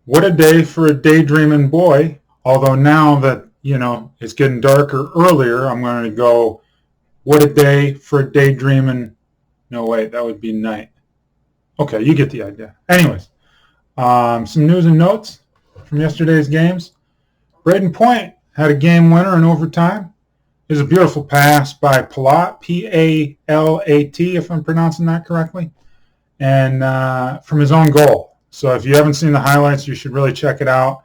what a day for a daydreaming boy. Although now that, it's getting darker earlier, I'm going to go, what a day for a daydreaming. No, wait, that would be night. Okay, you get the idea. Anyways, some news and notes from yesterday's games. Brayden Point had a game winner in overtime. It was a beautiful pass by Pulock, P-A-L-A-T, if I'm pronouncing that correctly, and from his own goal. So if you haven't seen the highlights, you should really check it out.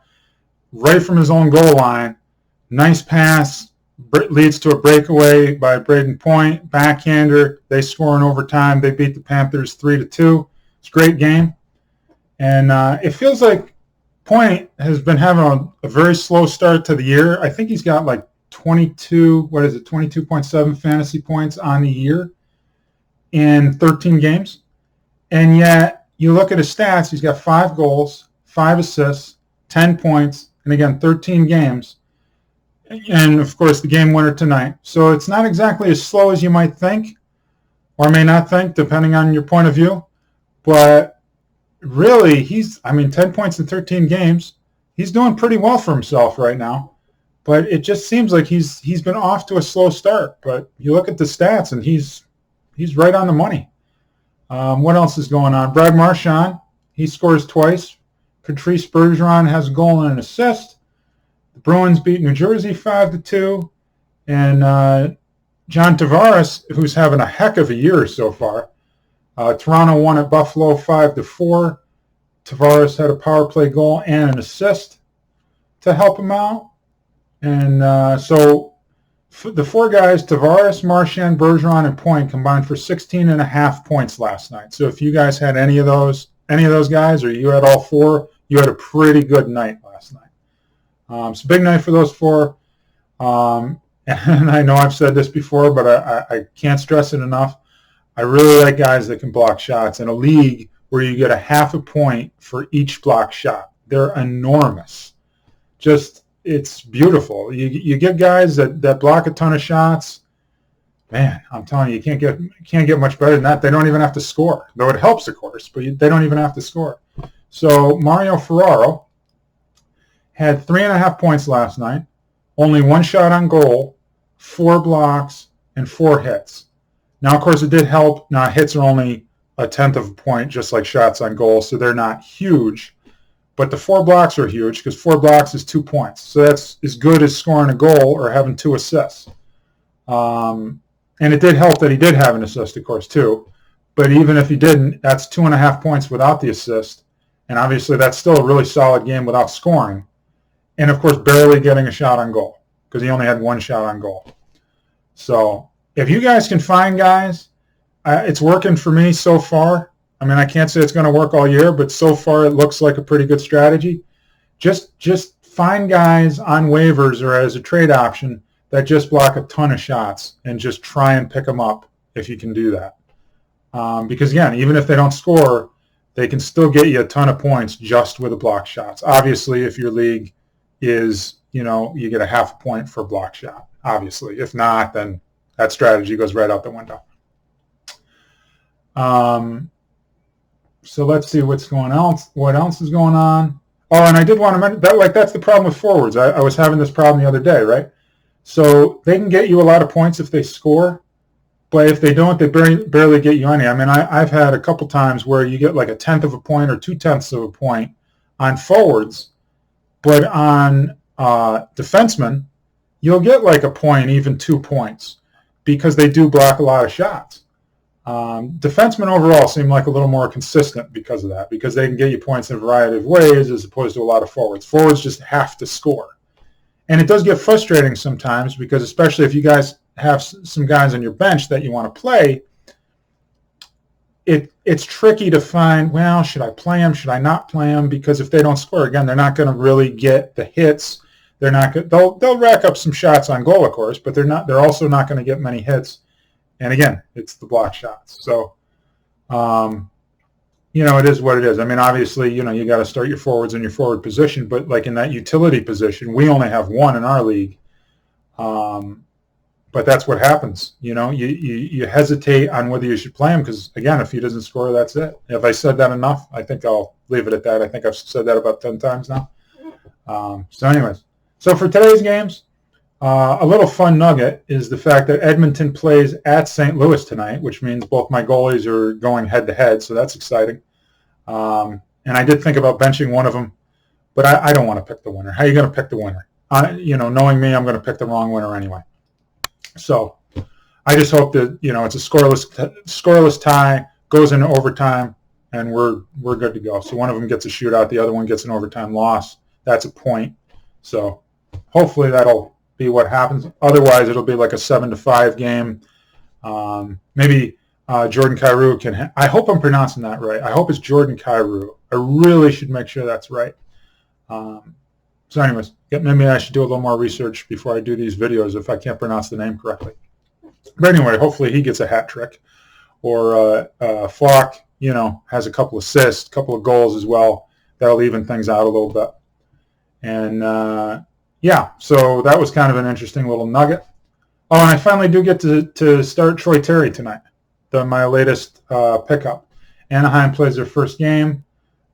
Right from his own goal line, nice pass, leads to a breakaway by Brayden Point, backhander. They score in overtime. They beat the Panthers 3-2. It's a great game. And it feels like Point has been having a very slow start to the year. I think he's got like 22.7 fantasy points on the year in 13 games. And yet, you look at his stats, he's got 5 goals, 5 assists, 10 points, and again, 13 games. And, of course, the game winner tonight. So it's not exactly as slow as you might think or may not think, depending on your point of view. But really, 10 points in 13 games. He's doing pretty well for himself right now. But it just seems like he's been off to a slow start. But you look at the stats, and he's right on the money. What else is going on? Brad Marchand, he scores twice. Patrice Bergeron has a goal and an assist. The Bruins beat New Jersey 5-2. And John Tavares, who's having a heck of a year so far. Toronto won at Buffalo 5-4. Tavares had a power play goal and an assist to help him out. And so the 4 guys, Tavares, Marchand, Bergeron, and Point, combined for 16.5 points last night. So if you guys had any of those guys, or you had all 4, you had a pretty good night last night. It's a big night for those 4. And I know I've said this before, but I can't stress it enough. I really like guys that can block shots in a league where you get a half a point for each block shot. They're enormous. It's beautiful. You get guys that block a ton of shots. Man, I'm telling you, you can't get much better than that. They don't even have to score, though it helps, of course, but they don't even have to score. So Mario Ferraro had 3.5 points last night, only 1 shot on goal, 4 blocks, and 4 hits. Now, of course, it did help. Now, hits are only 1/10 of a point, just like shots on goal, so they're not huge. But the 4 blocks are huge because 4 blocks is 2 points. So that's as good as scoring a goal or having 2 assists. And it did help that he did have an assist, of course, too. But even if he didn't, that's 2.5 points without the assist. And obviously that's still a really solid game without scoring. And, of course, barely getting a shot on goal because he only had 1 shot on goal. So if you guys can find guys, it's working for me so far. I mean, I can't say it's going to work all year, but so far it looks like a pretty good strategy. Just find guys on waivers or as a trade option that just block a ton of shots and just try and pick them up if you can do that. Because, again, even if they don't score, they can still get you a ton of points just with the block shots. Obviously, if your league is, you get a half a point for a block shot, obviously. If not, then that strategy goes right out the window. So let's see what's going on. What else is going on? Oh, and I did want to mention that, that's the problem with forwards. I was having this problem the other day, right? So they can get you a lot of points if they score, but if they don't, they barely get you any. I mean, I've had a couple times where you get like 1/10 of a point or 2/10 of a point on forwards, but on defensemen, you'll get like a point, even 2 points, because they do block a lot of shots. Defensemen overall seem like a little more consistent because of that, because they can get you points in a variety of ways as opposed to a lot of forwards. Forwards just have to score. And it does get frustrating sometimes because especially if you guys have some guys on your bench that you want to play, it's tricky to find, well, should I play them? Should I not play them? Because if they don't score, again, they're not going to really get the hits. They're not good. They'll rack up some shots on goal, of course, but they're also not going to get many hits. And again, it's the block shots. So, it is what it is. I mean, obviously, you got to start your forwards in your forward position, but like in that utility position, we only have 1 in our league. But that's what happens. You hesitate on whether you should play him because, again, if he doesn't score, that's it. If I said that enough, I think I'll leave it at that. I think I've said that about 10 times now. So anyways, so for today's games, a little fun nugget is the fact that Edmonton plays at St. Louis tonight, which means both my goalies are going head-to-head, so that's exciting. And I did think about benching one of them, but I don't want to pick the winner. How are you going to pick the winner? Knowing me, I'm going to pick the wrong winner anyway. So I just hope that, it's a scoreless tie, goes into overtime, and we're good to go. So one of them gets a shootout, the other one gets an overtime loss. That's a point. So hopefully that'll be what happens. Otherwise, it'll be like a 7-5 game. Maybe Jordan Kyrou can. I hope I'm pronouncing that right. I hope it's Jordan Kyrou. I really should make sure that's right. So anyways, maybe I should do a little more research before I do these videos if I can't pronounce the name correctly. But anyway, hopefully he gets a hat trick. Or Faulk, has a couple assists, a couple of goals as well. That'll even things out a little bit. And so that was kind of an interesting little nugget. Oh, and I finally do get to start Troy Terry tonight, my latest pickup. Anaheim plays their first game.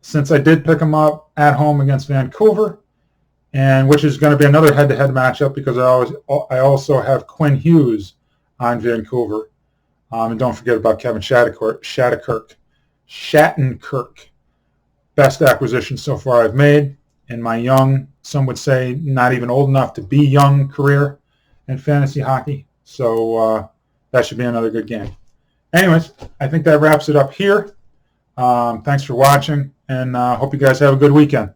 Since I did pick him up at home against Vancouver, and which is going to be another head-to-head matchup because I also have Quinn Hughes on Vancouver. And don't forget about Kevin Shattenkirk. Best acquisition so far I've made in my young, some would say not even old enough to be young career in fantasy hockey. So that should be another good game. Anyways, I think that wraps it up here. Thanks for watching, and hope you guys have a good weekend.